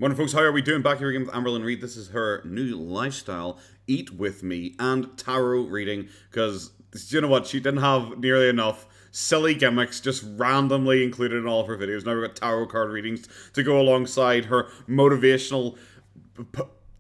Morning, folks. How are we doing? Back here again with Amberlynn Reid. This is her new lifestyle, Eat With Me, and tarot reading, because, you know what, she didn't have nearly enough silly gimmicks just randomly included in all of her videos. Now we've got tarot card readings to go alongside her motivational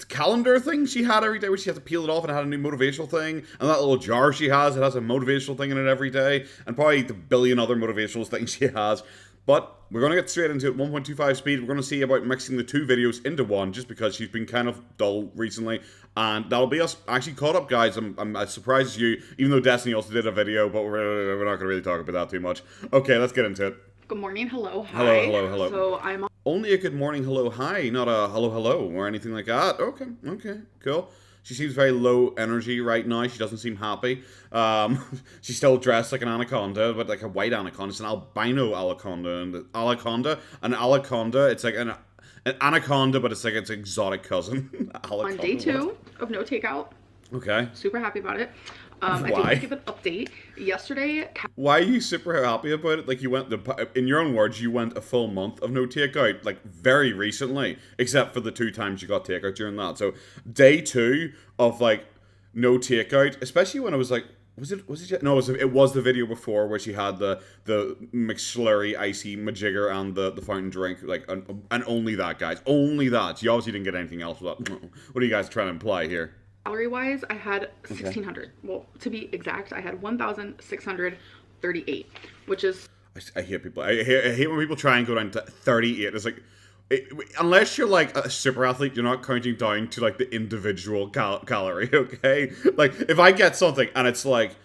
calendar thing she had every day, where she had to peel it off and it had a new motivational thing, and that little jar she has, it has a motivational thing in it every day, and probably the billion other motivational things she has. But we're going to get straight into it, 1.25 speed. We're going to see about mixing the two videos into one, just because she's been kind of dull recently. And that'll be us actually caught up, guys. I'm as surprised as you, even though Destiny also did a video, but we're not going to really talk about that too much. Okay, let's get into it. Good morning, hello, hi. Hello. So I'm only a good morning, hello, hi, not a hello or anything like that. Okay, cool. She seems very low energy right now. She doesn't seem happy. She's still dressed like an anaconda, but like a white anaconda. It's an albino anaconda. An anaconda. It's like an anaconda, but it's like its exotic cousin. on day 2 of no takeout. Okay. Super happy about it. I Why? did want to give an update. Yesterday, Why are you super happy about it? Like, you went, in your own words, you went a full month of no takeout, like, very recently, except for the 2 times you got takeout during that. So, day 2 of, like, no takeout, especially when it was, like, was it? No, it was the video before where she had the McSlurry, icy majigger, and the fountain drink, like, and only that, guys. Only that. You obviously didn't get anything else with that. What are you guys trying to imply here? calorie-wise, I had 1,600. Well, to be exact, I had 1,638, which is... I hate people. I hate when people try and go down to 38. It's like, unless you're like a super athlete, you're not counting down to like the individual calorie, okay? Like, if I get something and it's like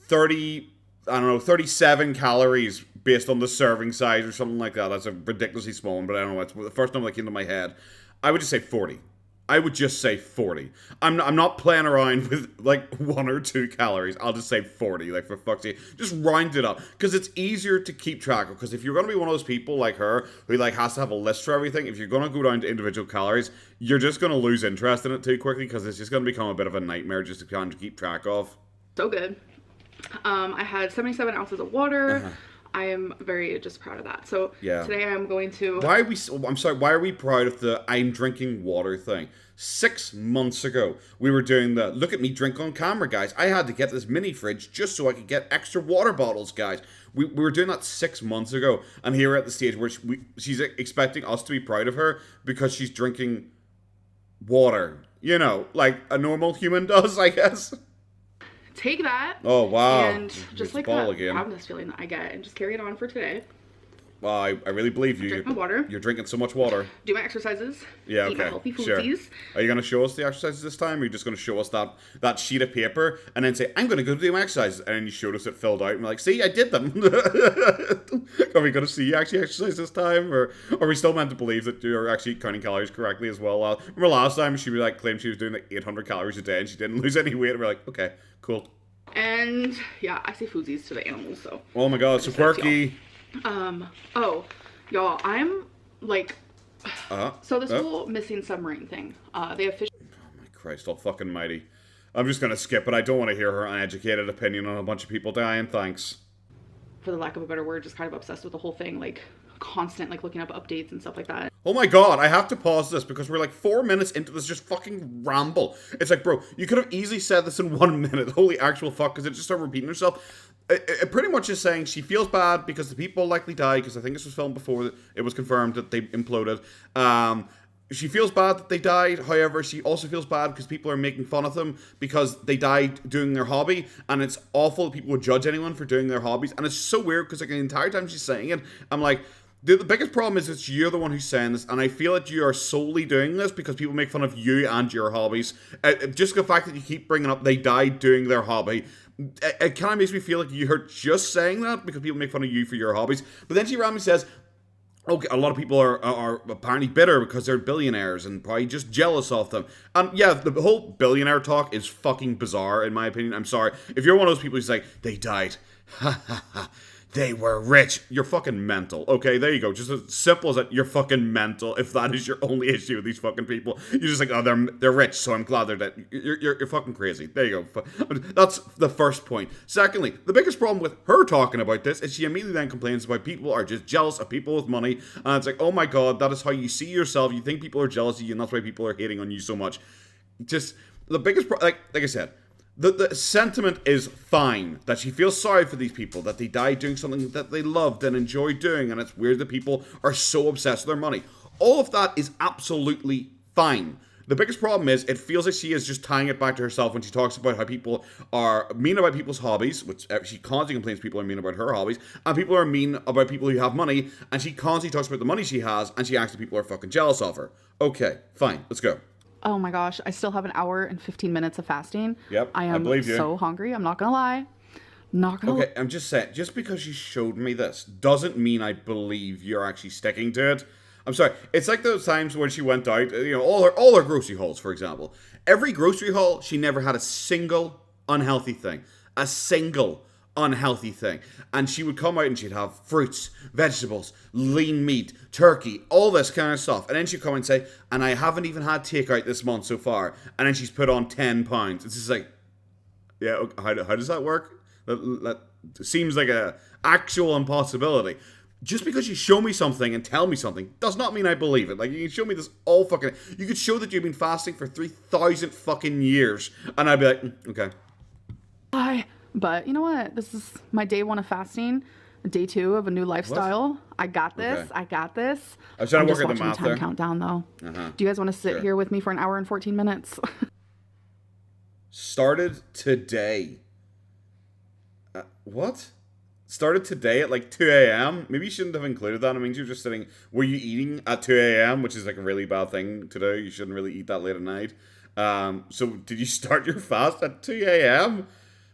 37 calories based on the serving size or something like that, that's a ridiculously small one, but I don't know, it's the first number that came to my head. I would just say 40. I would just say 40. I'm not playing around with, like, 1 or 2 calories. I'll just say 40, like, for fuck's sake. Just round it up. Because it's easier to keep track of. Because if you're going to be one of those people like her, who, like, has to have a list for everything, if you're going to go down to individual calories, you're just going to lose interest in it too quickly, because it's just going to become a bit of a nightmare just to kind of keep track of. So good. I had 77 ounces of water. I am very just proud of that. So yeah. Today I'm going to... Why are we proud of the I'm drinking water thing? 6 months ago, we were doing the look at me drink on camera, guys. I had to get this mini fridge just so I could get extra water bottles, guys. We were doing that 6 months ago, and here we're at the stage where she's expecting us to be proud of her because she's drinking water. You know, like a normal human does, I guess. Take that. Oh, wow. And just like that proudness feeling that I get, and just carry it on for today. Well, I really believe you. Drink my water. You're drinking so much water. Do my exercises. Yeah, Eat my okay. healthy Sure. foodies. Are you going to show us the exercises this time, or are you just going to show us that sheet of paper and then say, I'm going to go do my exercises, and then you showed us it filled out, and we're like, see, I did them. Are we going to see you actually exercise this time, or are we still meant to believe that you're actually counting calories correctly as well? Remember last time she like claimed she was doing like 800 calories a day, and she didn't lose any weight, and we're like, okay, cool. And yeah, I say foodsies to the animals, so. Oh my god, so quirky. Oh, y'all, I'm like, so this uh. whole missing submarine thing, they officially... Oh my Christ, all fucking mighty. I'm just gonna skip it. I don't want to hear her uneducated opinion on a bunch of people dying, thanks. For the lack of a better word, just kind of obsessed with the whole thing, like, constant, like, looking up updates and stuff like that. Oh my god, I have to pause this because we're like 4 minutes into this just fucking ramble. It's like, bro, you could have easily said this in 1 minute. Holy actual fuck, because it just started repeating herself. It pretty much is saying she feels bad because the people likely died, because I think this was filmed before it was confirmed that they imploded. She feels bad that they died. However, she also feels bad because people are making fun of them because they died doing their hobby, and it's awful that people would judge anyone for doing their hobbies. And it's so weird because like the entire time she's saying it, I'm like, the biggest problem is that you're the one who's saying this, and I feel that you are solely doing this because people make fun of you and your hobbies. Just the fact that you keep bringing up they died doing their hobby, it kind of makes me feel like you're just saying that because people make fun of you for your hobbies. But then she randomly says, okay, a lot of people are apparently bitter because they're billionaires and probably just jealous of them. And yeah, the whole billionaire talk is fucking bizarre in my opinion. I'm sorry. If you're one of those people who's like, they died. Ha ha ha. they were rich. You're fucking mental. Okay, there you go. Just as simple as that. You're fucking mental. If that is your only issue with these fucking people, you're just like, oh, they're rich, so I'm glad they're dead. You're fucking crazy. There you go. That's the first point. Secondly, the biggest problem with her talking about this is she immediately then complains about people are just jealous of people with money, and it's like, oh my god, that is how you see yourself. You think people are jealous of you, and that's why people are hating on you so much. Just the biggest like I said. The sentiment is fine, that she feels sorry for these people, that they died doing something that they loved and enjoyed doing, and it's weird that people are so obsessed with their money. All of that is absolutely fine. The biggest problem is it feels like she is just tying it back to herself when she talks about how people are mean about people's hobbies, which she constantly complains people are mean about her hobbies, and people are mean about people who have money, and she constantly talks about the money she has, and she acts like people are fucking jealous of her. Okay, fine, let's go. Oh my gosh, I still have an hour and 15 minutes of fasting. Yep, I am believe you. so hungry. I'm not gonna lie. Okay, I'm just saying, just because you showed me this doesn't mean I believe you're actually sticking to it. I'm sorry. It's like those times when she went out, all her grocery hauls, for example. Every grocery haul, she never had a single unhealthy thing. A single unhealthy thing. And she would come out and she'd have fruits, vegetables, lean meat, turkey, all this kind of stuff. And then she'd come and say, and I haven't even had takeout this month so far. And then she's put on 10 pounds. It's just like, yeah, how does that work? That seems like a actual impossibility. Just because you show me something and tell me something does not mean I believe it. Like, you can show me this all fucking... You could show that you've been fasting for 3,000 fucking years. And I'd be like, okay. Bye. But you know what? This is my day 1 of fasting, day 2 of a new lifestyle. What? I got this. Okay. I got this. I was trying to work at the math time there. Countdown though. Do you guys want to sit here with me for an hour and 14 minutes? Started today. What? Started today at like 2 a.m.? Maybe you shouldn't have included that. I mean, you're just sitting... Were you eating at 2 a.m., which is like a really bad thing to do? You shouldn't really eat that late at night. So did you start your fast at 2 a.m.?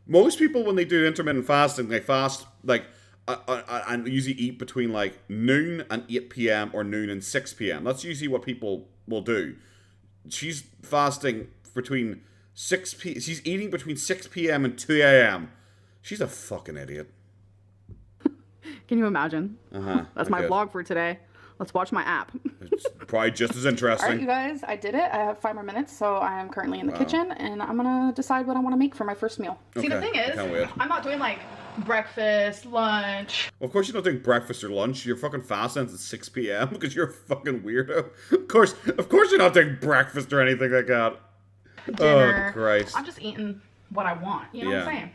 Most people, when they do intermittent fasting, they fast like and usually eat between like noon and 8 p.m. or noon and 6 p.m. That's usually what people will do. She's fasting between she's eating between 6 p.m. and 2 a.m. She's a fucking idiot. Can you imagine? That's my vlog for today. Let's watch my app. It's probably just as interesting. All right, you guys, I did it. I have 5 more minutes, so I am currently in the kitchen, and I'm going to decide what I want to make for my first meal. Okay. See, the thing is, I'm not doing, like, breakfast, lunch. Well, of course you're not doing breakfast or lunch. You're fucking fasting at 6 p.m. because you're a fucking weirdo. Of course you're not doing breakfast or anything like that. Dinner. Oh, Christ. I'm just eating what I want. You know what I'm saying?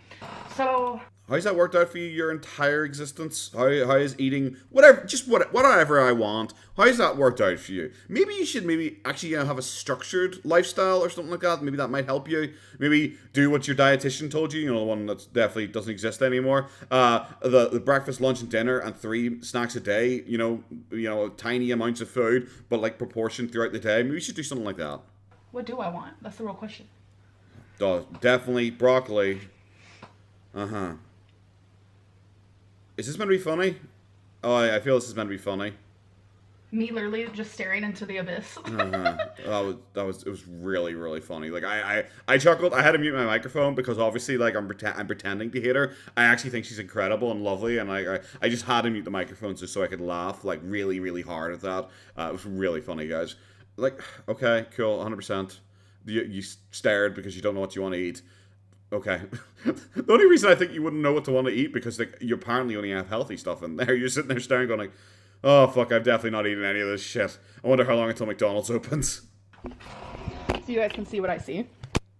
So... How's that worked out for you your entire existence? How is eating whatever I want? How has that worked out for you? Maybe you should actually have a structured lifestyle or something like that. Maybe that might help you. Maybe do what your dietitian told you. You know, the one that definitely doesn't exist anymore. The breakfast, lunch, and dinner, and 3 snacks a day. You know, tiny amounts of food, but like proportioned throughout the day. Maybe you should do something like that. What do I want? That's the real question. Definitely broccoli. Is this meant to be funny? Oh, I feel this is meant to be funny. Me literally just staring into the abyss. It was really, really funny. Like I chuckled. I had to mute my microphone because obviously, like I'm pretending to hate her. I actually think she's incredible and lovely, and I just had to mute the microphone just so I could laugh like really, really hard at that. It was really funny, guys. Like, okay, cool, 100%. You stared because you don't know what you want to eat. Okay. The only reason I think you wouldn't know what to want to eat because like you apparently only have healthy stuff in there. You're sitting there staring going like, oh fuck, I'm definitely not eating any of this shit. I wonder how long until McDonald's opens. So you guys can see what I see.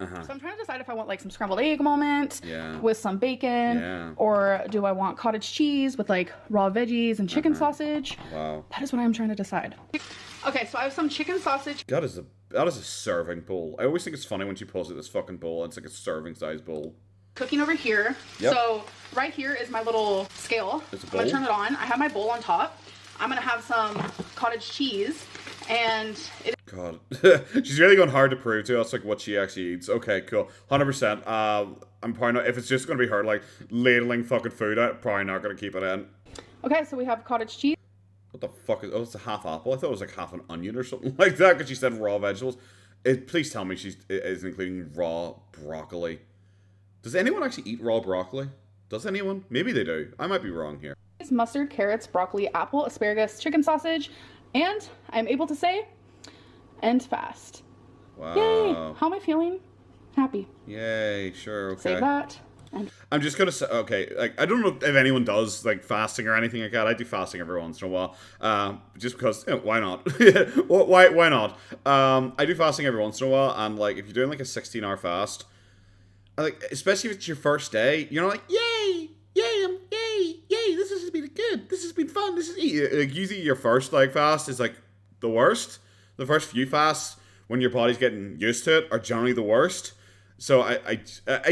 So I'm trying to decide if I want like some scrambled egg moment with some bacon or do I want cottage cheese with like raw veggies and chicken sausage. Wow. That is what I'm trying to decide. Okay, so I have some chicken sausage. That is a serving bowl. I always think it's funny when she pulls out this fucking bowl. It's like a serving size bowl. Cooking over here. Yep. So right here is my little scale. It's a bowl. I'm gonna turn it on. I have my bowl on top. I'm gonna have some cottage cheese and God. She's really going hard to prove to us like what she actually eats. Okay, cool. 100%. I'm probably not, if it's just gonna be her like ladling fucking food out, probably not gonna keep it in. Okay, so we have cottage cheese. What the fuck is... Oh, it's a half apple. I thought it was like half an onion or something like that because she said raw vegetables. Please tell me she is including raw broccoli. Does anyone actually eat raw broccoli? Does anyone? Maybe they do. I might be wrong here. Mustard, carrots, broccoli, apple, asparagus, chicken sausage, and I'm able to say, end fast. Wow. Yay! How am I feeling? Happy. Yay, sure, okay. Save that. I'm just gonna say, okay, like, I don't know if anyone does, like, fasting or anything like that. I do fasting every once in a while, just because, you know, why not? why not? I do fasting every once in a while, and, like, if you're doing, like, a 16-hour fast, like, especially if it's your first day, you're not like, yay, this has been good, this has been fun, this is, like, usually your first, like, fast is, like, the worst. The first few fasts, when your body's getting used to it, are generally the worst. So I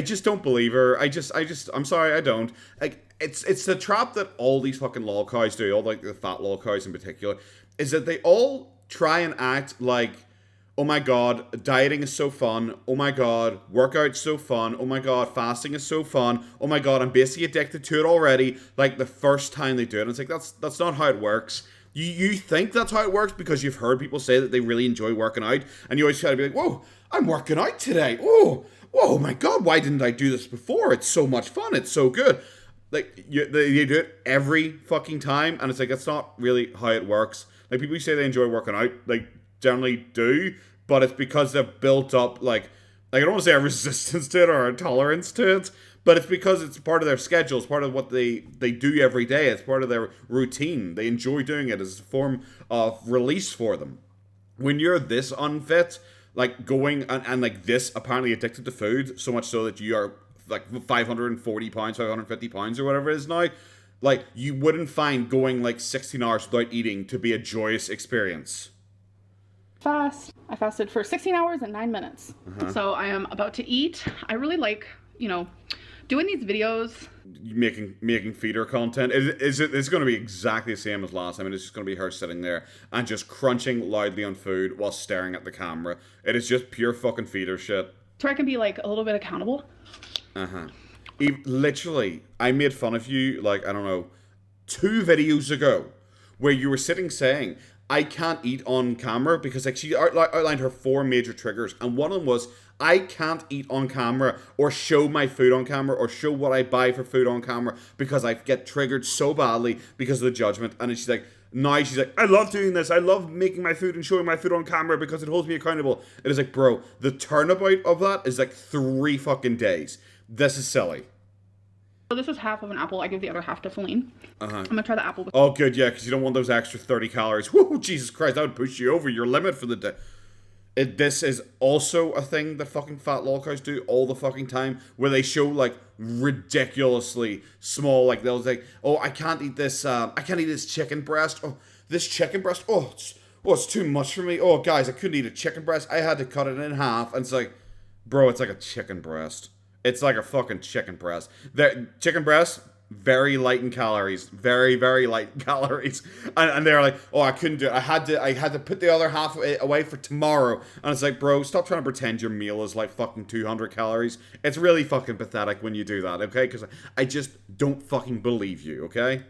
just don't believe her. I'm sorry, I don't. Like, it's the trap that all these fucking lol cows do, all, like, the fat lol cows in particular, is that they all try and act like, oh my god, dieting is so fun. Oh my god, workout's so fun. Oh my god, fasting is so fun. Oh my god, I'm basically addicted to it already. Like, the first time they do it, and it's like, that's not how it works. You think that's how it works because you've heard people say that they really enjoy working out, and you always try to be like, whoa, I'm working out today. Whoa, my god, why didn't I do this before? It's so much fun. It's so good. Like, you do it every fucking time, and it's like, that's not really how it works. Like, people who say they enjoy working out, like, generally do, but it's because they've built up, like I don't want to say a resistance to it or a tolerance to it, but it's because it's part of their schedule. It's part of what they do every day. It's part of their routine. They enjoy doing it as a form of release for them. When you're this unfit, like, going and like this apparently addicted to food, so much so that you are like 540 pounds, 550 pounds or whatever it is now, like, you wouldn't find going like 16 hours without eating to be a joyous experience. I fasted for 16 hours and 9 minutes. So I am about to eat. I really like, doing these videos. Making feeder content. It's going to be exactly the same as last time. It's just going to be her sitting there and just crunching loudly on food while staring at the camera. It is just pure fucking feeder shit. So I can be, like, a little bit accountable. Literally, I made fun of you, like, I don't know, 2 videos ago, where you were sitting saying, I can't eat on camera, because, like, she outlined her 4 major triggers, and one of them was, I can't eat on camera, or show my food on camera, or show what I buy for food on camera, because I get triggered so badly because of the judgment. And then she's like, I love doing this, I love making my food and showing my food on camera because it holds me accountable. It is like, bro, the turnabout of that is like 3 fucking days. This is silly. So this is half of an apple. I give the other half to Feline. I'm gonna try the apple. Oh, good, yeah, because you don't want those extra 30 calories. Whoa, Jesus Christ, that would push you over your limit for the day. This is also a thing that fucking fat lol cows do all the fucking time, where they show, like, ridiculously small, like, they'll say, oh, I can't eat this chicken breast. Oh, this chicken breast, it's too much for me. Oh, guys, I couldn't eat a chicken breast. I had to cut it in half. And it's like, bro, it's like a chicken breast. It's like a fucking chicken breast. Chicken breast, very light in calories. Very, very light in calories. And they're like, oh, I couldn't do it. I had to put the other half away for tomorrow. And it's like, bro, stop trying to pretend your meal is like fucking 200 calories. It's really fucking pathetic when you do that, okay? Because I just don't fucking believe you, okay?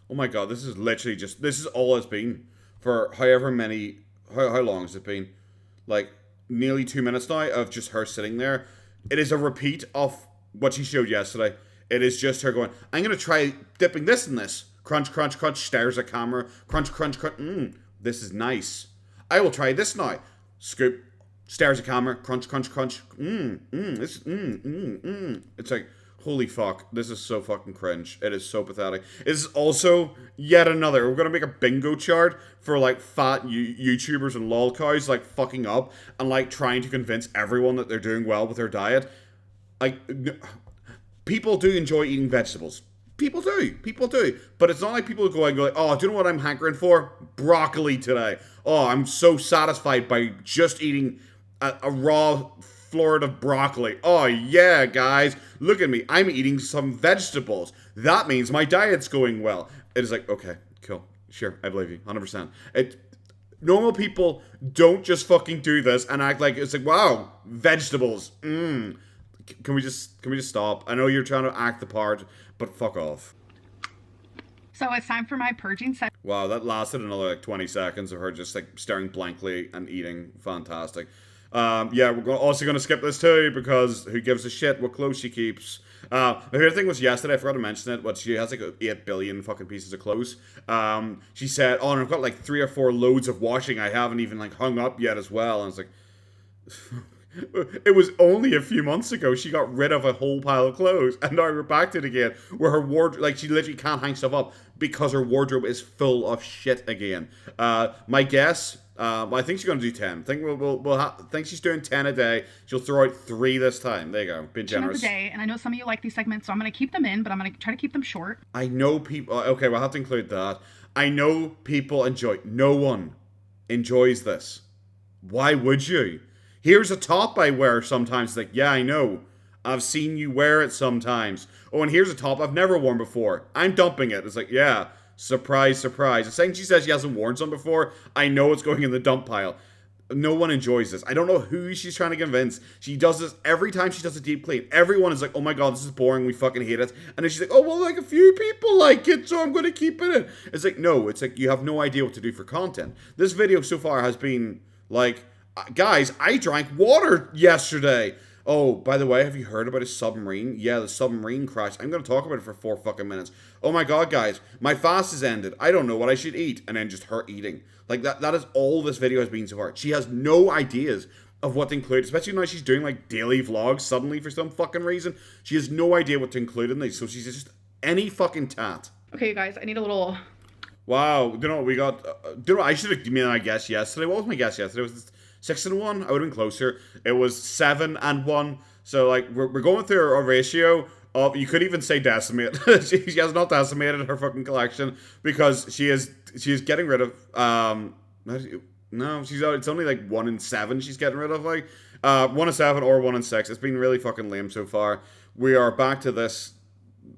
Oh my god, this is literally just, this is all it's been for however many, how long has it been? Like, nearly 2 minutes now of just her sitting there. It is a repeat of what she showed yesterday. It is just her going, I'm going to try dipping this in this. Crunch, crunch, crunch, stares at camera. Crunch, crunch, crunch. This is nice. I will try this now. Scoop, stares at camera. Crunch, crunch, crunch. It's like, holy fuck, this is so fucking cringe. It is so pathetic. It's also yet another, we're gonna make a bingo chart for, like, fat YouTubers and lol cows, like, fucking up and, like, trying to convince everyone that they're doing well with their diet. Like, people do enjoy eating vegetables. People do. But it's not like people go and go like, oh, do you know what I'm hankering for? Broccoli today. Oh, I'm so satisfied by just eating a raw floret of broccoli. Oh yeah, guys, look at me. I'm eating some vegetables. That means my diet's going well. It is like, okay, cool, sure, I believe you, 100%. Normal people don't just fucking do this and act like it's like, wow, vegetables. Can we just stop? I know you're trying to act the part, but fuck off. So it's time for my purging session. Wow, that lasted another like 20 seconds of her just like staring blankly and eating. Fantastic. Yeah, we're also going to skip this too, because who gives a shit what clothes she keeps. The other thing was yesterday, I forgot to mention it, but she has like 8 billion fucking pieces of clothes. She said, oh, and I've got like 3 or 4 loads of washing I haven't even like hung up yet as well. And it's like, it was only a few months ago she got rid of a whole pile of clothes, and now we're back to it again, where her wardrobe, like, she literally can't hang stuff up because her wardrobe is full of shit again. My guess, I think she's gonna do 10. I think think she's doing 10 a day. She'll throw out 3 this time. There you go, being generous. 10 a day, and I know some of you like these segments, so I'm gonna keep them in, but I'm gonna try to keep them short. I know people. Okay, we'll have to include that. I know people enjoy. No one enjoys this. Why would you? Here's a top I wear sometimes. It's like, yeah, I know. I've seen you wear it sometimes. Oh, and here's a top I've never worn before. I'm dumping it. It's like, yeah, surprise, surprise. The second she says she hasn't worn some before, I know it's going in the dump pile. No one enjoys this. I don't know who she's trying to convince. She does this every time she does a deep clean. Everyone is like, oh my god, this is boring. We fucking hate it. And then she's like, oh, well, like a few people like it, so I'm going to keep it in. It's like, no, it's like you have no idea what to do for content. This video so far has been like, guys, I drank water yesterday. Oh, by the way, have you heard about a submarine? Yeah, the submarine crash. I'm going to talk about it for 4 fucking minutes. Oh my god, guys, my fast has ended. I don't know what I should eat. And then just her eating. Like, that is all this video has been so far. She has no ideas of what to include, especially now she's doing, like, daily vlogs suddenly for some fucking reason. She has no idea what to include in these, so she's just any fucking tat. Okay, guys, I need a little... Wow, you know what we got? I should have given my guess yesterday. What was my guess yesterday? Was it 6-1? I would have been closer. It was 7-1. So, like, we're going through a ratio of, you could even say decimate. She has not decimated her fucking collection, because she is getting rid of, no, it's only like 1 in 7 she's getting rid of, like, 1 in 7 or 1 in 6. It's been really fucking lame so far. We are back to this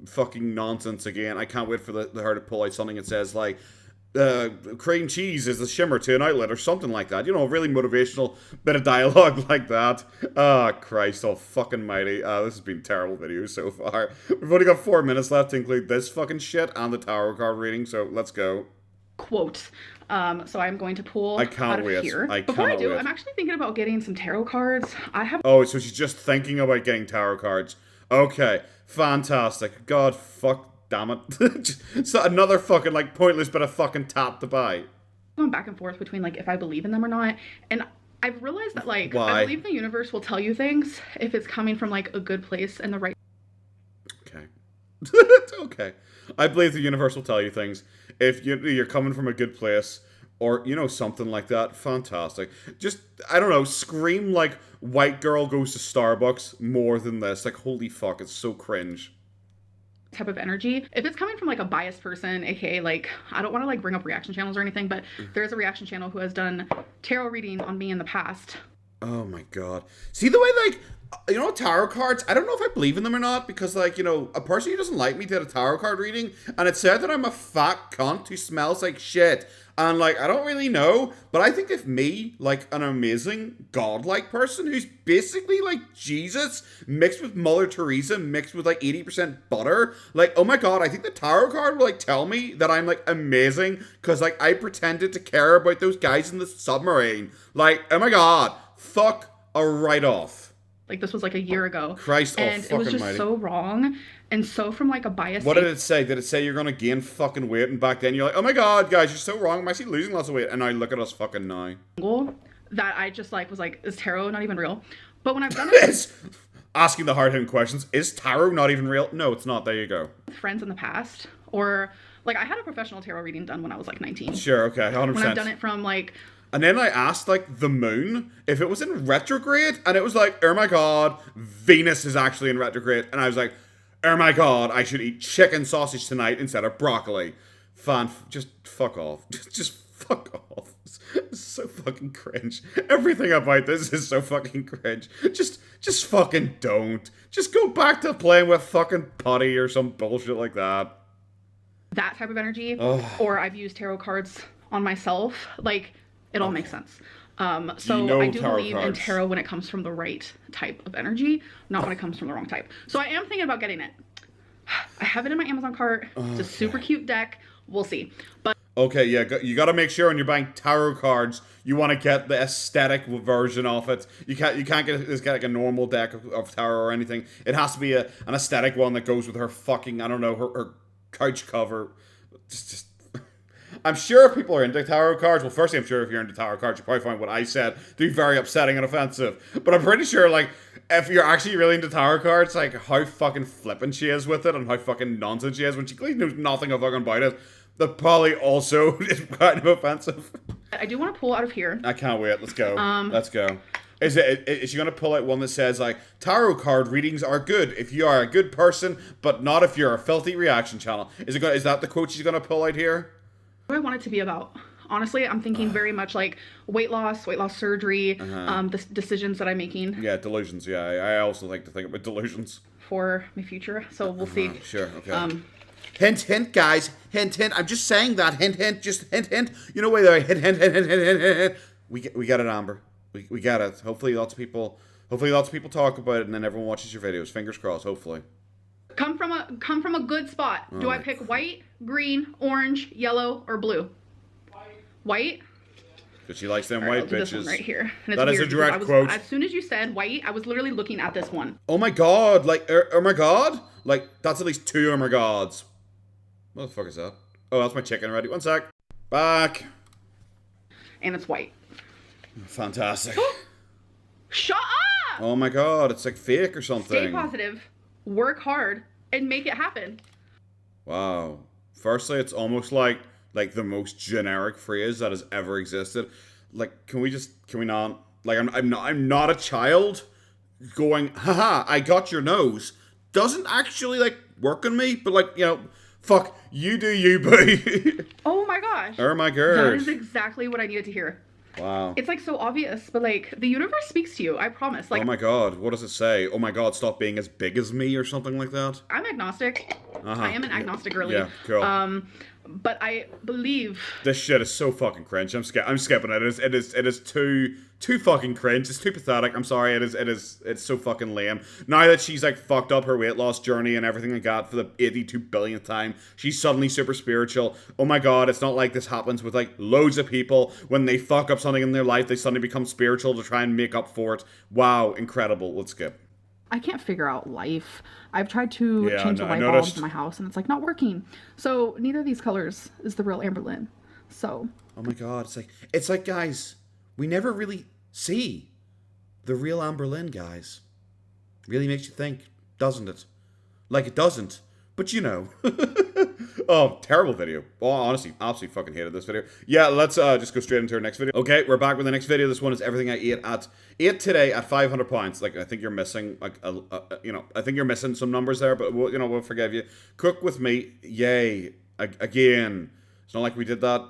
fucking nonsense again. I can't wait for her to pull out something that says, like, cream cheese is the shimmer to an outlet or something like that. You know, a really motivational bit of dialogue like that. Oh, Christ, oh fucking mighty. This has been a terrible video so far. We've only got 4 minutes left to include this fucking shit and the tarot card reading, so let's go. Quote. So I'm going to pull I can't out wait. of here. Before I do, I'm actually thinking about getting some tarot cards. Oh, so she's just thinking about getting tarot cards. Okay, fantastic. God, fuck. Damn it. So another fucking, like, pointless bit of fucking tap to buy. Going back and forth between, like, if I believe in them or not. And I've realized that, like, Why? I believe the universe will tell you things if it's coming from, like, a good place and the right... Okay. Okay. I believe the universe will tell you things if you're coming from a good place, or, you know, something like that. Fantastic. Just, I don't know, scream, like, white girl goes to Starbucks more than this. Like, holy fuck, it's so cringe. Type of energy. If it's coming from, like, a biased person, aka, like, I don't want to, like, bring up reaction channels or anything, but there's a reaction channel who has done tarot reading on me in the past. Oh my god. See the way, like, you know, tarot cards, I don't know if I believe in them or not, because, like, you know, a person who doesn't like me did a tarot card reading, and it said that I'm a fat cunt who smells like shit. And, like, I don't really know, but I think if me, like, an amazing godlike person who's basically, like, Jesus mixed with Mother Teresa mixed with, like, 80% butter, like, oh my god, I think the tarot card will, like, tell me that I'm, like, amazing because, like, I pretended to care about those guys in the submarine. Like, oh my god, fuck a write-off. Like, this was, like, a year ago. Christ, and it was just mighty. so wrong. And so from, like, a biased... What did it say? Did it say you're gonna gain fucking weight? And back then you're like, oh my god, guys, you're so wrong. I'm actually losing lots of weight. And now look at us fucking now. That I just, like, was like, is tarot not even real? But when I've done it... Asking the hard-hitting questions. Is tarot not even real? No, it's not. There you go. Friends in the past. Or, like, I had a professional tarot reading done when I was, like, 19. Sure, okay, 100%. When I've done it from, like... And then I asked, like, the moon if it was in retrograde, and it was like, oh my god, Venus is actually in retrograde. And I was like, oh my god, I should eat chicken sausage tonight instead of broccoli. Just fuck off. Just fuck off. It's so fucking cringe. Everything about this is so fucking cringe. Just fucking don't. Just go back to playing with fucking putty or some bullshit like that. That type of energy. Or I've used tarot cards on myself. Like... It all makes sense. So you know, I do believe in tarot when it comes from the right type of energy, not when it comes from the wrong type. So I am thinking about getting it. I have it in my Amazon cart. It's a super cute deck. We'll see. But Okay, yeah, you got to make sure when you're buying tarot cards, you want to get the aesthetic version of it. You can't get this like a normal deck of tarot or anything. It has to be an aesthetic one that goes with her fucking, I don't know, her couch cover. Just I'm sure if people are into tarot cards, well, firstly, I'm sure if you're into tarot cards, you probably find what I said to be very upsetting and offensive. But I'm pretty sure, like, if you're actually really into tarot cards, like, how fucking flippant she is with it and how fucking nonsense she is when she clearly knows nothing fucking about it, that probably also is kind of offensive. I do want to pull out of here. I can't wait. Let's go. Let's go. Is she going to pull out one that says, like, tarot card readings are good if you are a good person, but not if you're a filthy reaction channel? Is that the quote she's going to pull out here? What do I want it to be about? Honestly, I'm thinking very much like weight loss surgery, the decisions that I'm making. Yeah, delusions. Yeah, I also like to think about delusions. For my future, so we'll see. Sure, okay. Hint, hint, guys. Hint, hint. I'm just saying that. Hint, hint. Just hint, hint. You know where they're hint, hint, hint, hint, hint, hint, hint. We got it, Amber. We got it. Hopefully lots of people talk about it and then everyone watches your videos. Fingers crossed, hopefully. Come from a good spot. Do I pick white, green, orange, yellow, or blue? White? Because she likes them white bitches. This one right here. And that is a direct quote. As soon as you said white, I was literally looking at this one. Oh my god! Like, oh my god! Like, that's at least 2 oh my gods. What the fuck is that? Oh, that's my chicken ready. 1 sec. Back. And it's white. Fantastic. Shut up! Oh my god, it's like fake or something. Stay positive, work hard, and make it happen. Wow. Firstly, it's almost like the most generic phrase that has ever existed. Like, can we not? Like, I'm not a child going, haha, I got your nose. Doesn't actually, like, work on me, but, like, you know, fuck, you do you, boo. Oh my gosh. Oh my gosh. That is exactly what I needed to hear. Wow. It's, like, so obvious, but, like, the universe speaks to you, I promise. Like, oh my god, what does it say? Oh my god, stop being as big as me or something like that? I'm agnostic. I am an agnostic girly. Yeah, cool. But I believe this shit is so fucking cringe. I'm skipping it. It is too fucking cringe. It's too pathetic. I'm sorry. It's so fucking lame. Now that she's like fucked up her weight loss journey and everything like that for the 82 billionth time, she's suddenly super spiritual. Oh my god, it's not like this happens with like loads of people. When they fuck up something in their life, they suddenly become spiritual to try and make up for it. Wow, incredible. Let's skip. I can't figure out life. I've tried to change the light bulbs in my house and it's like not working. So neither of these colors is the real Amberlynn. So. Oh my god, it's like guys, we never really see the real Amberlynn, guys. Really makes you think, doesn't it? Like it doesn't, but you know. Oh, terrible video. Oh, honestly, absolutely fucking hated this video. Yeah, let's just go straight into our next video. Okay, we're back with the next video. This one is everything I ate today at 500 pounds. Like, I think you're missing, like, you know, I think you're missing some numbers there, but we'll, you know, we'll forgive you. Cook with me, yay, again. It's not like we did that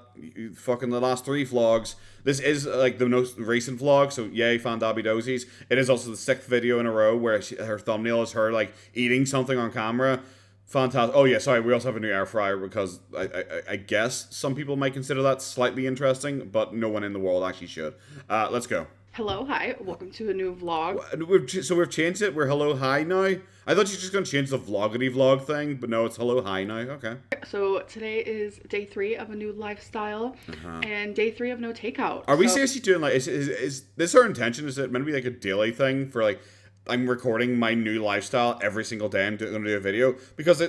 fucking the last 3 vlogs. This is like the most recent vlog, so yay, Fandabby Dozies. It is also the 6th video in a row where her thumbnail is her like eating something on camera. Fantastic. Oh yeah, sorry, we also have a new air fryer because I guess some people might consider that slightly interesting, but no one in the world actually should. Let's go. Hello, hi, welcome to a new vlog. So we've changed it, we're hello, hi now. I thought you were just going to change the vloggity vlog thing, but no, it's hello, hi now, okay. So today is day 3 of a new lifestyle, and day 3 of no takeout. Are we seriously doing like, is this our intention? Is it meant to be like a daily thing for like, I'm recording my new lifestyle every single day I'm going to do a video? Because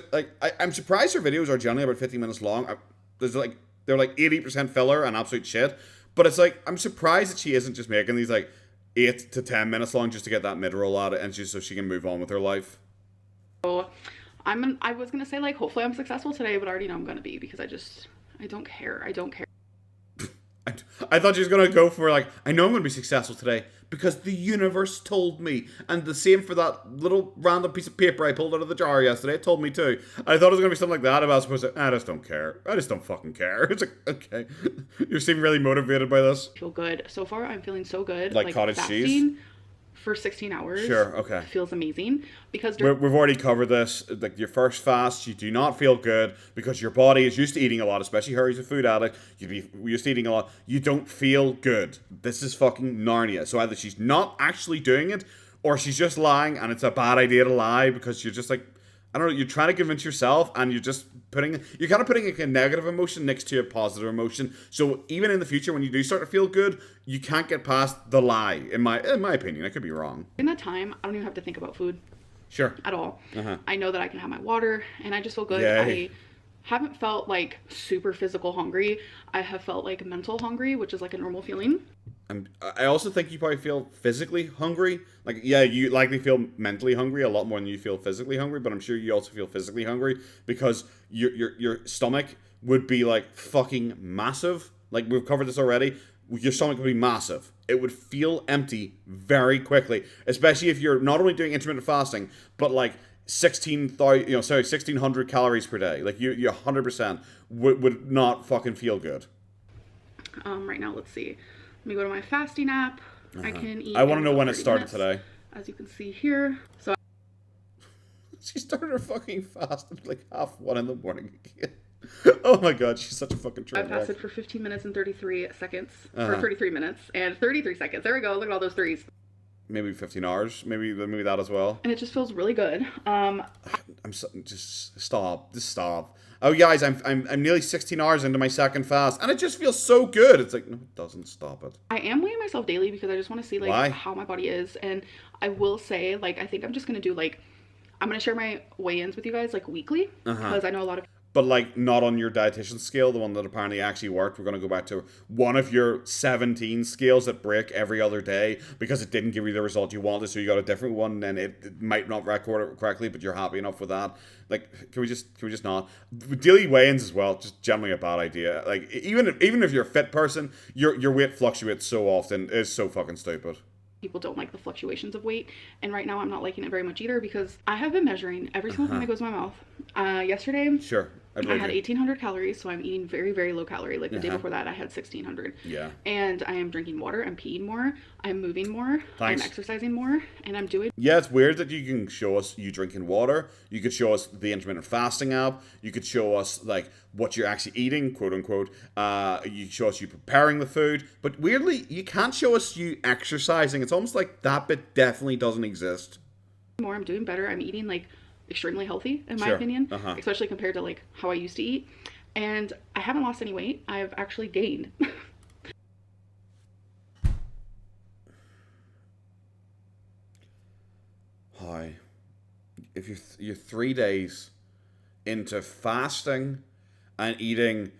I'm surprised her videos are generally about 50 minutes long. They're like 80% filler and absolute shit. But it's like, I'm surprised that she isn't just making these like 8 to 10 minutes long just to get that mid-roll out and just so she can move on with her life. So I was going to say like, hopefully I'm successful today, but I already know I'm going to be because I don't care. I don't care. I thought she was going to go for like, I know I'm going to be successful today because the universe told me. And the same for that little random piece of paper I pulled out of the jar yesterday. It told me too. I thought it was going to be something like that. But I was supposed to, I just don't care. I just don't fucking care. It's like, okay. You seem really motivated by this. I feel good. So far, I'm feeling so good. Like cottage cheese? For 16 hours. Sure, okay. Feels amazing. Because we've already covered this. Like your first fast, you do not feel good because your body is used to eating a lot, especially her as a food addict. You'd be used to eating a lot. You don't feel good. This is fucking Narnia. So either she's not actually doing it or she's just lying and it's a bad idea to lie because you're just like, I don't know, you're trying to convince yourself, and you're kind of putting a negative emotion next to a positive emotion. So even in the future, when you do start to feel good, you can't get past the lie. In my opinion, I could be wrong. In that time, I don't even have to think about food. Sure. At all. I know that I can have my water, and I just feel good. Yay. I haven't felt like super physical hungry. I have felt like mental hungry, which is like a normal feeling. I also think you probably feel physically hungry. Like, yeah, you likely feel mentally hungry a lot more than you feel physically hungry, but I'm sure you also feel physically hungry because your stomach would be like fucking massive. Like, we've covered this already. Your stomach would be massive. It would feel empty very quickly, especially if you're not only doing intermittent fasting, but like 1,600 calories per day. Like, you 100% would not fucking feel good. Right now, let's see. Let me go to my fasting app. I can eat. I want to know when it started today. As you can see here. So she started her fucking fast at like 1:30 in the morning again. Oh my god, she's such a fucking train wreck. I fasted for 15 minutes and 33 seconds. For 33 minutes and 33 seconds. There we go. Look at all those threes. Maybe 15 hours. Maybe that as well. And it just feels really good. Just stop. Just stop. Oh, guys, I'm nearly 16 hours into my second fast, and it just feels so good. It's like, no, it doesn't. Stop it. I am weighing myself daily because I just want to see like how my body is, and I will say like I think I'm just gonna do like I'm gonna share my weigh-ins with you guys like weekly because I know a lot of. But like not on your dietitian scale, the one that apparently actually worked. We're going to go back to one of your 17 scales that break every other day because it didn't give you the result you wanted. So you got a different one, and it might not record it correctly, but you're happy enough with that. Like, can we just not? Daily weigh-ins as well, just generally a bad idea. Like, even if you're a fit person, your weight fluctuates so often. It's so fucking stupid. People don't like the fluctuations of weight, and right now I'm not liking it very much either because I have been measuring every single thing that goes in my mouth. Yesterday, sure, I had 1,800 calories, so I'm eating very, very low calorie. Like the day before that, I had 1,600. Yeah. And I am drinking water, I'm peeing more, I'm moving more, I'm exercising more, and I'm doing. Yeah, it's weird that you can show us you drinking water. You could show us the intermittent fasting app. You could show us like what you're actually eating, quote unquote. You show us you preparing the food, but weirdly, you can't show us you exercising. It's almost like that bit definitely doesn't exist. More, I'm doing better. I'm eating like extremely healthy in my opinion, especially compared to like how I used to eat, and I haven't lost any weight. I've actually gained. Hi, if you're 3 days into fasting and eating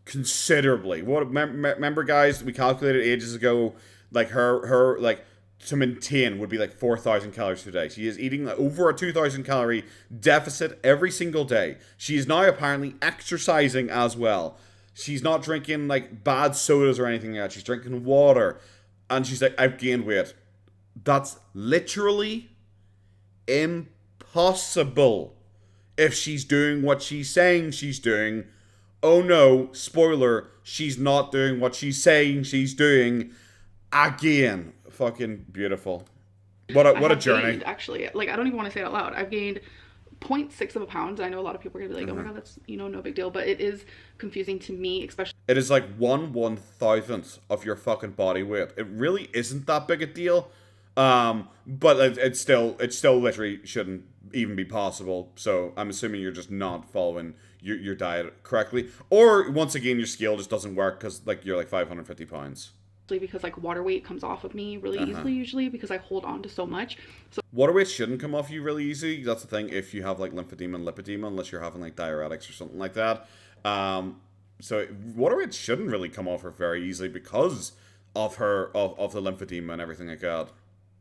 considerably, remember guys, we calculated ages ago, like her like to maintain would be like 4,000 calories per day. She is eating over a 2,000 calorie deficit every single day. She is now apparently exercising as well. She's not drinking like bad sodas or anything like that. She's drinking water. And she's like, I've gained weight. That's literally impossible if she's doing what she's saying she's doing. Oh no, spoiler, she's not doing what she's saying she's doing again. Fucking beautiful. What a journey. Gained, actually, like I don't even want to say it out loud. I've gained 0.6 of a pound. I know a lot of people are gonna be like, oh my god, that's no big deal, but it is confusing to me, especially. It is like 1/1000th of your fucking body weight. It really isn't that big a deal. But it still literally shouldn't even be possible. So I'm assuming you're just not following your diet correctly, or once again your scale just doesn't work because like you're like 550 pounds. Because like water weight comes off of me really easily usually because I hold on to so much. So water weight shouldn't come off you really easy. That's the thing if you have like lymphedema and lipedema, unless you're having like diuretics or something like that. So water weight shouldn't really come off her very easily because of the lymphedema and everything like that.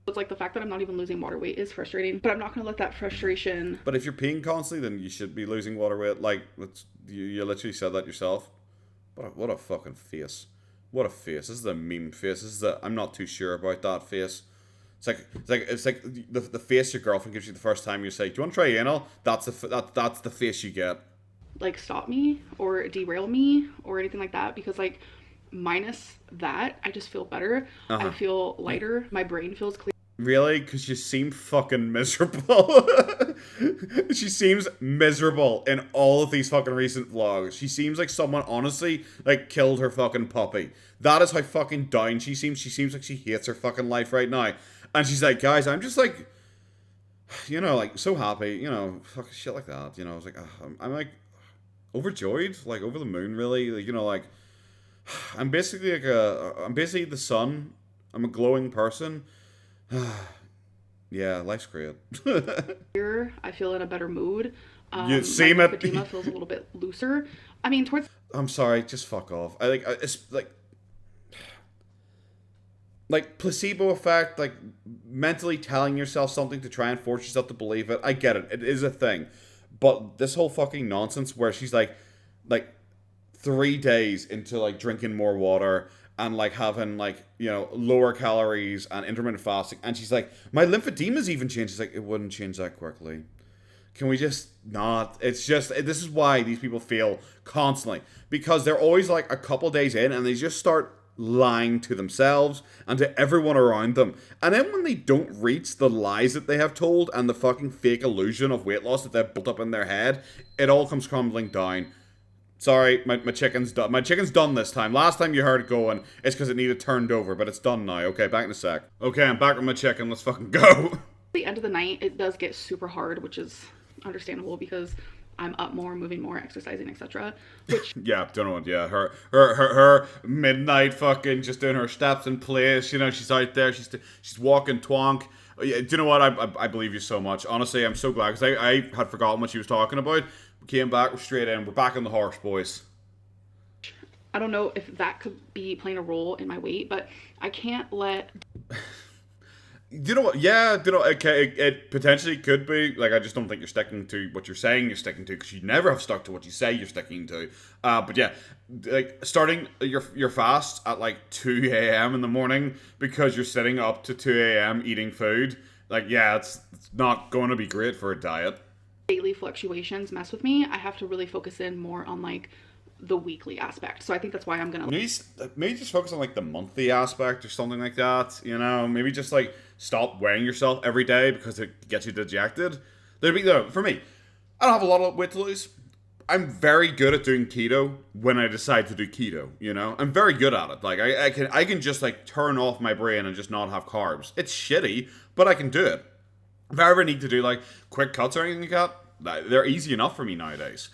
It's like the fact that I'm not even losing water weight is frustrating, but I'm not going to let that frustration. But if you're peeing constantly, then you should be losing water weight. Like you literally said that yourself. What a fucking face. What a face. This is a meme face. This is I'm not too sure about that face. It's like the face your girlfriend gives you the first time you say, do you want to try anal? That's the face you get. Like stop me or derail me or anything like that, because like minus that, I just feel better. I feel lighter. My brain feels clear. Really? Because you seem fucking miserable. She seems miserable in all of these fucking recent vlogs. She seems like someone honestly like killed her fucking puppy. That is how fucking down she seems. She seems like she hates her fucking life right now. And she's like, guys, I'm just like you know, like so happy, you know, fuck shit like that. You know, I was like, I'm like overjoyed, like over the moon, really. Like, you know, like I'm basically I'm basically the sun. I'm a glowing person. Yeah, life's great. Here, I feel in a better mood. You My seem it. lymphedema feels a little bit looser. I mean, towards. I'm sorry, just fuck off. It's like placebo effect, like mentally telling yourself something to try and force yourself to believe it. I get it. It is a thing. But this whole fucking nonsense where she's like 3 days into like drinking more water and like having like, you know, lower calories and intermittent fasting, and she's like, my lymphedema's even changed. She's like, it wouldn't change that quickly. Can we just not? It's just, this is why these people fail constantly. Because they're always like a couple days in and they just start lying to themselves and to everyone around them. And then when they don't reach the lies that they have told and the fucking fake illusion of weight loss that they've built up in their head, it all comes crumbling down. Sorry, my chicken's done. My chicken's done this time. Last time you heard it going, it's because it needed turned over, but it's done now. Okay, back in a sec. Okay, I'm back with my chicken. Let's fucking go. The end of the night, it does get super hard, which is understandable because I'm up more, moving more, exercising, etc. Which yeah, don't know. Yeah, her midnight fucking just doing her steps in place. You know, she's out there. She's walking twonk. Yeah, do you know what? I believe you so much. Honestly, I'm so glad because I had forgotten what she was talking about. We came back. We're straight in. We're back on the horse, boys. I don't know if that could be playing a role in my weight, but I can't let. You know what? Yeah, you know, okay, it potentially could be. Like, I just don't think you're sticking to what you're saying you're sticking to, because you never have stuck to what you say you're sticking to. But yeah, like, starting your fast at, like, 2 a.m. in the morning because you're sitting up to 2 a.m. eating food, like, yeah, it's not going to be great for a diet. Daily fluctuations mess with me. I have to really focus in more on, like, the weekly aspect. So I think that's why I'm gonna maybe just focus on like the monthly aspect or something like that, you know. Maybe just like stop weighing yourself every day because it gets you dejected. For me, I don't have a lot of weight to lose. I'm very good at doing keto when I decide to do keto, you know. I'm very good at it. Like I can just like turn off my brain and just not have carbs. It's shitty, but I can do it. If I ever need to do like quick cuts or anything like that, they're easy enough for me nowadays.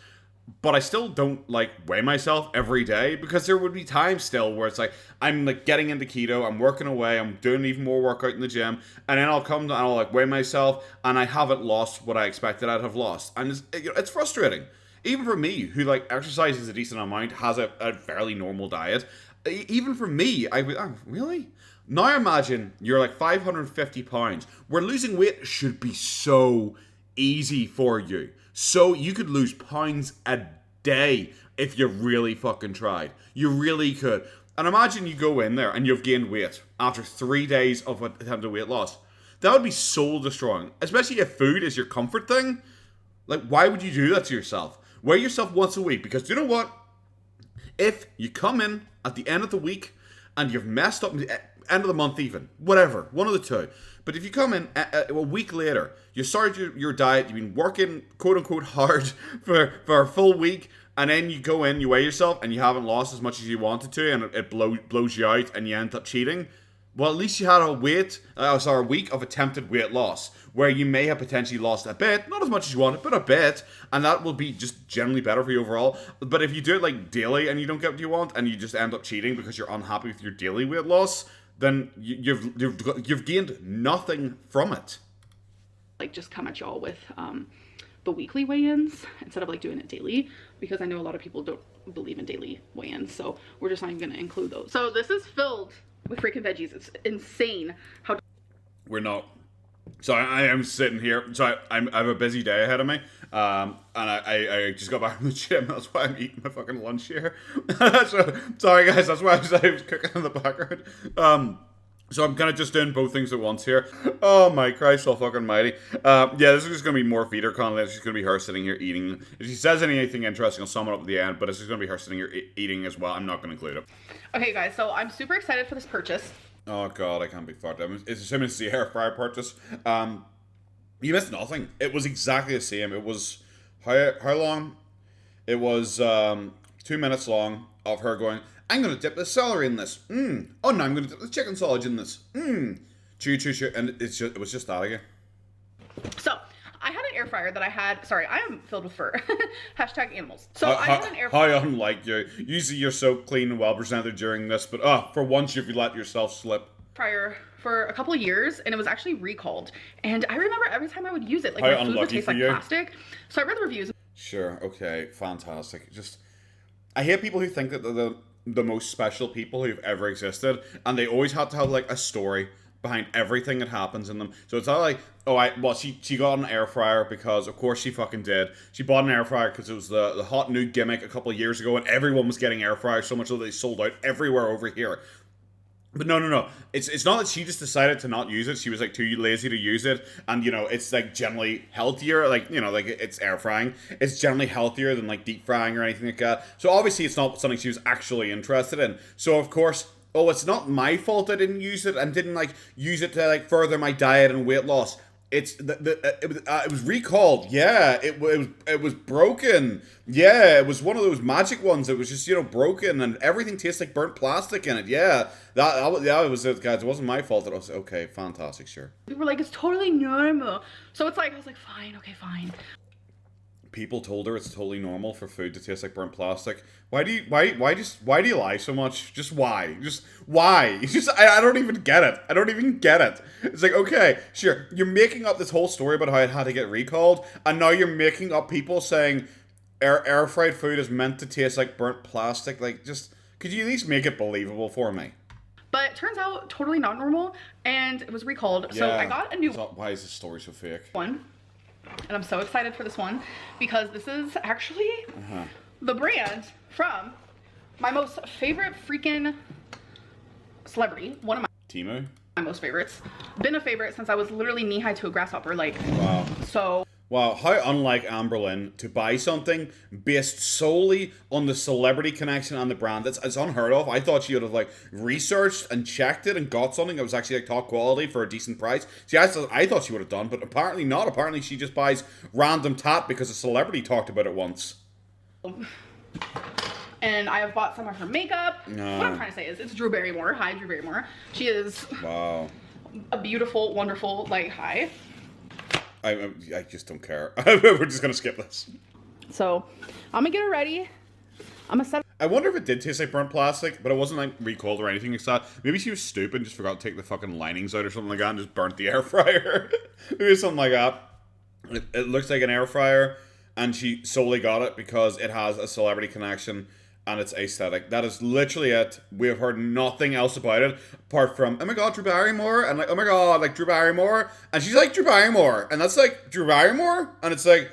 But I still don't like weigh myself every day, because there would be times still where it's like I'm like getting into keto, I'm working away, I'm doing even more workout in the gym, and then I'll come and I'll like weigh myself and I haven't lost what I expected I'd have lost, and it's frustrating. Even for me, who like exercises a decent amount, has a fairly normal diet, even for me, really? Now imagine you're like 550 pounds, where losing weight should be so easy for you. So you could lose pounds a day if you really fucking tried. You really could. And imagine you go in there and you've gained weight after 3 days of attempted weight loss. That would be soul destroying. Especially if food is your comfort thing. Like, why would you do that to yourself? Weigh yourself once a week, because you know what? If you come in at the end of the week and you've messed up, end of the month even, whatever, one of the two. But if you come in a week later, you started your diet, you've been working quote-unquote hard for a full week, and then you go in, you weigh yourself, and you haven't lost as much as you wanted to, and it blows you out, and you end up cheating, well, at least you had a week of attempted weight loss, where you may have potentially lost a bit, not as much as you wanted, but a bit, and that will be just generally better for you overall. But if you do it like daily, and you don't get what you want, and you just end up cheating because you're unhappy with your daily weight loss, then you've gained nothing from it. Like, just come at y'all with the weekly weigh-ins instead of like doing it daily, because I know a lot of people don't believe in daily weigh-ins, so we're just not even going to include those. So this is filled with freaking veggies. It's insane how we're not. So I am sitting here. So I have a busy day ahead of me. And I just got back from the gym. That's why I'm eating my fucking lunch here. So, sorry guys, that's why I was cooking in the background. So I'm kind of just doing both things at once here. Oh my Christ, all fucking mighty. Yeah, this is just going to be more feeder content. It's just going to be her sitting here eating. If she says anything interesting, I'll sum it up at the end. But it's just going to be her sitting here eating as well. I'm not going to include it. Okay guys, so I'm super excited for this purchase. Oh god, I can't be fucked. It's assuming it's the air fryer purchase. You missed nothing. It was exactly the same. It was how long? It was 2 minutes long of her going, I'm gonna dip the celery in this. Oh no, I'm gonna dip the chicken sausage in this. Chew. And it was just that again. So I had an air fryer that I had. Sorry, I am filled with fur. Hashtag animals. So I had an air fryer. How unlike you. Usually you're so clean and well presented during this, but for once you've let yourself slip. Fryer for a couple of years, and it was actually recalled. And I remember every time I would use it, like my food would taste like plastic. So I read the reviews. Sure. Okay. Fantastic. I hate people who think that they're the most special people who've ever existed, and they always have to have like a story behind everything that happens in them. So it's not like, she got an air fryer because of course she fucking did. She bought an air fryer because it was the hot new gimmick a couple of years ago, and everyone was getting air fryers so much that they sold out everywhere over here. But no. It's not that she just decided to not use it. She was like too lazy to use it, and it's like generally healthier. Like like it's air frying. It's generally healthier than like deep frying or anything like that. So obviously it's not something she was actually interested in. So of course, it's not my fault I didn't use it and didn't like use it to like further my diet and weight loss. It was recalled. Yeah, it was broken. Yeah, it was one of those magic ones. It was just broken and everything tastes like burnt plastic in it. Yeah, that was it, guys. It wasn't my fault. It was okay. Fantastic, sure. People were like, it's totally normal. So it's like I was like, fine, okay, fine. People told her it's totally normal for food to taste like burnt plastic. Why do you lie so much? Just why? I don't even get it. I don't even get it. It's like, okay, sure, you're making up this whole story about how it had to get recalled, and now you're making up people saying air fried food is meant to taste like burnt plastic. Like, just could you at least make it believable for me? But it turns out totally not normal, and it was recalled. Yeah. So I got a new. Why is this story so fake? One. And I'm so excited for this one because this is actually the brand from my most favorite freaking celebrity. One of my most favorites. Been a favorite since I was literally knee-high to a grasshopper. Like, wow. So. Wow, how unlike Amberlynn to buy something based solely on the celebrity connection and the brand. It's unheard of. I thought she would have like researched and checked it and got something that was actually like top quality for a decent price. See, I thought she would have done, but apparently not. Apparently she just buys random tat because a celebrity talked about it once. And I have bought some of her makeup. What I'm trying to say is it's Drew Barrymore. Hi, Drew Barrymore. She is a beautiful, wonderful, like, hi. I just don't care. We're just gonna skip this. So, I'm gonna get her ready. I'm gonna set. I wonder if it did taste like burnt plastic, but it wasn't like recalled or anything like that. Maybe she was stupid and just forgot to take the fucking linings out or something like that and just burnt the air fryer. Maybe something like that. It looks like an air fryer, and she solely got it because it has a celebrity connection and it's aesthetic. That is literally it. We have heard nothing else about it apart from, oh my god, Drew Barrymore, and like, oh my god, like Drew Barrymore, and she's like Drew Barrymore, and that's like Drew Barrymore, and it's like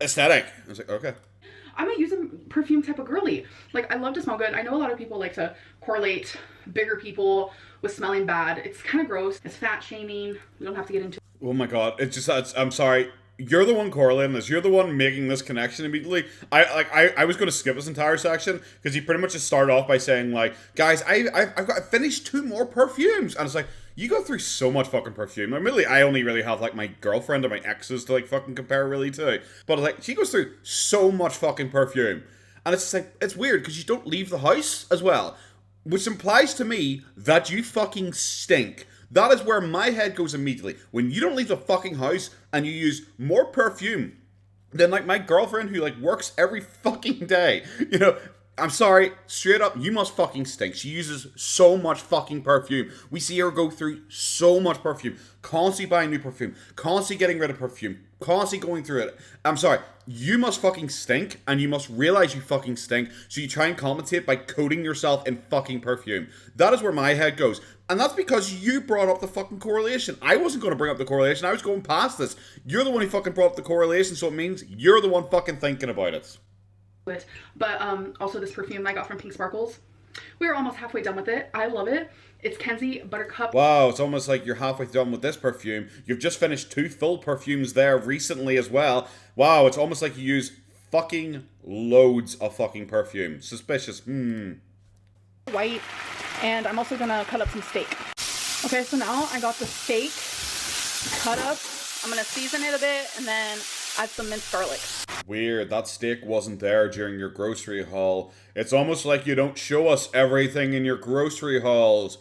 aesthetic. And it's like, okay. I'm a using perfume type of girly. Like, I love to smell good. I know a lot of people like to correlate bigger people with smelling bad. It's kind of gross. It's fat shaming. We don't have to get into. Oh my god, I'm sorry. You're the one correlating this. You're the one making this connection immediately. I was going to skip this entire section because he pretty much just started off by saying like, guys, I've finished 2 more perfumes, and it's like, you go through so much fucking perfume. Admittedly, I only really have like my girlfriend and my exes to like fucking compare really to, but like she goes through so much fucking perfume, and it's just like, it's weird because you don't leave the house as well, which implies to me that you fucking stink. That is where my head goes immediately. When you don't leave the fucking house and you use more perfume than like my girlfriend who like works every fucking day. I'm sorry, straight up, you must fucking stink. She uses so much fucking perfume. We see her go through so much perfume. Constantly buying new perfume. Constantly getting rid of perfume. Constantly going through it. I'm sorry, you must fucking stink, and you must realize you fucking stink, so you try and compensate by coating yourself in fucking perfume. That is where my head goes. And that's because you brought up the fucking correlation. I wasn't going to bring up the correlation. I was going past this. You're the one who fucking brought up the correlation, so it means you're the one fucking thinking about it. But also this perfume I got from Pink Sparkles. We're almost halfway done with it. I love it. It's Kenzie Buttercup. Wow, it's almost like you're halfway done with this perfume. You've just finished 2 full perfumes there recently as well. Wow, it's almost like you use fucking loads of fucking perfume. Suspicious. White. And I'm also gonna cut up some steak. Okay, so now I got the steak cut up. I'm gonna season it a bit and then add some minced garlic. Weird, that steak wasn't there during your grocery haul. It's almost like you don't show us everything in your grocery hauls.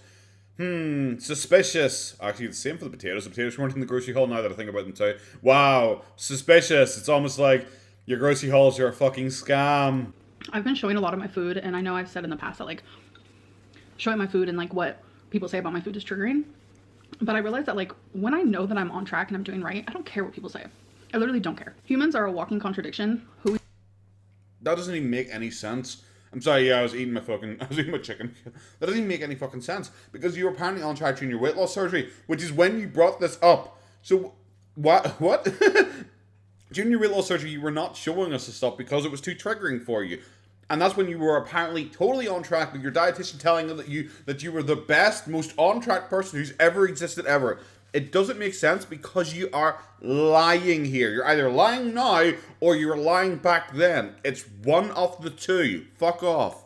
Suspicious. Actually, the same for the potatoes. The potatoes weren't in the grocery haul now that I think about them too. Wow, suspicious. It's almost like your grocery hauls are a fucking scam. I've been showing a lot of my food, and I know I've said in the past that, like, showing my food and, like, what people say about my food is triggering. But I realized that, like, when I know that I'm on track and I'm doing right, I don't care what people say. I literally don't care. Humans are a walking contradiction. That doesn't even make any sense. I'm sorry, yeah, I was eating my chicken. That doesn't even make any fucking sense. Because you were apparently on track during your weight loss surgery, which is when you brought this up. So, what? During your weight loss surgery, you were not showing us the stuff because it was too triggering for you. And that's when you were apparently totally on track with your dietitian telling you that you were the best, most on-track person who's ever existed ever. It doesn't make sense because you are lying here. You're either lying now or you were lying back then. It's one of the two. Fuck off.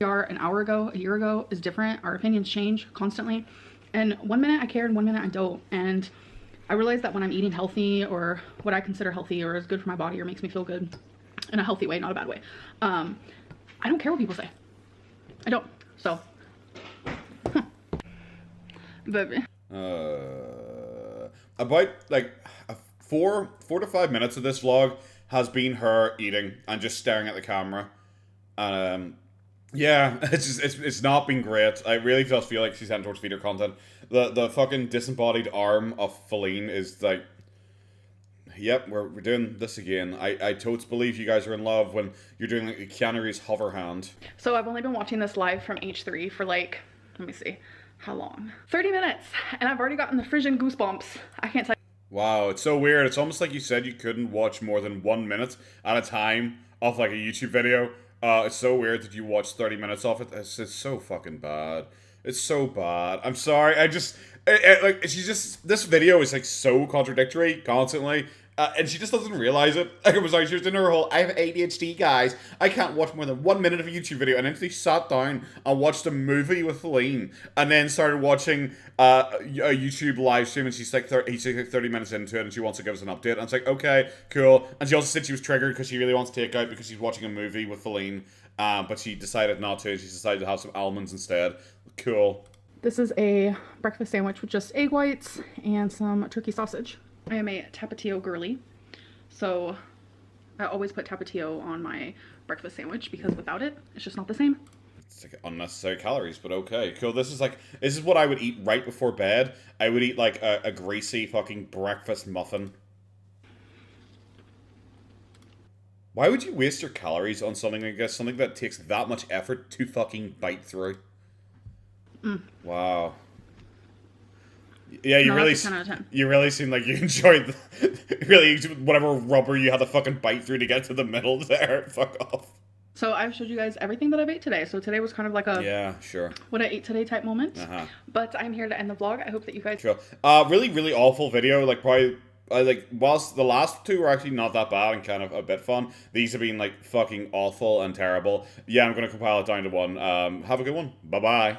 We are an hour ago, a year ago is different. Our opinions change constantly. And one minute I care and one minute I don't. And I realize that when I'm eating healthy or what I consider healthy or is good for my body or makes me feel good in a healthy way, not a bad way, I don't care what people say. I don't. So. Baby. About like 4 to 5 minutes of this vlog has been her eating and just staring at the camera. Yeah, it's not been great. I really just feel like she's heading towards feeder content. The fucking disembodied arm of Feline is like, yep, we're doing this again. I totes believe you guys are in love when you're doing like a Keanu Reeves hover hand. So I've only been watching this live from H3 for like, let me see, how long? 30 minutes, and I've already gotten the Frisian goosebumps. I can't tell you. Wow, it's so weird. It's almost like you said you couldn't watch more than 1 minute at a time of like a YouTube video. It's so weird that you watch 30 minutes of it. It's so fucking bad. It's so bad. I'm sorry. This video is like so contradictory constantly. And she just doesn't realize it. Like, it was like she was doing her whole, I have ADHD, guys. I can't watch more than 1 minute of a YouTube video. And then she sat down and watched a movie with Feline. And then started watching a YouTube live stream. And she's like, he's like 30 minutes into it. And she wants to give us an update. And it's like, okay, cool. And she also said she was triggered because she really wants takeout because she's watching a movie with Feline. But she decided not to. She decided to have some almonds instead. Cool. This is a breakfast sandwich with just egg whites and some turkey sausage. I am a Tapatio girly, so I always put Tapatio on my breakfast sandwich because without it, it's just not the same. It's like unnecessary calories, but okay, cool. This is what I would eat right before bed. I would eat like a greasy fucking breakfast muffin. Why would you waste your calories on something, I guess, something that takes that much effort to fucking bite through? Wow. Yeah, you really seem like you enjoyed whatever rubber you had to fucking bite through to get to the middle there. Fuck off. So I've showed you guys everything that I've ate today. So today was kind of like a what I ate today type moment. But I'm here to end the vlog. I hope that you guys really, really awful video. Like probably whilst the last two were actually not that bad and kind of a bit fun, these have been like fucking awful and terrible. Yeah, I'm gonna compile it down to one. Have a good one. Bye bye.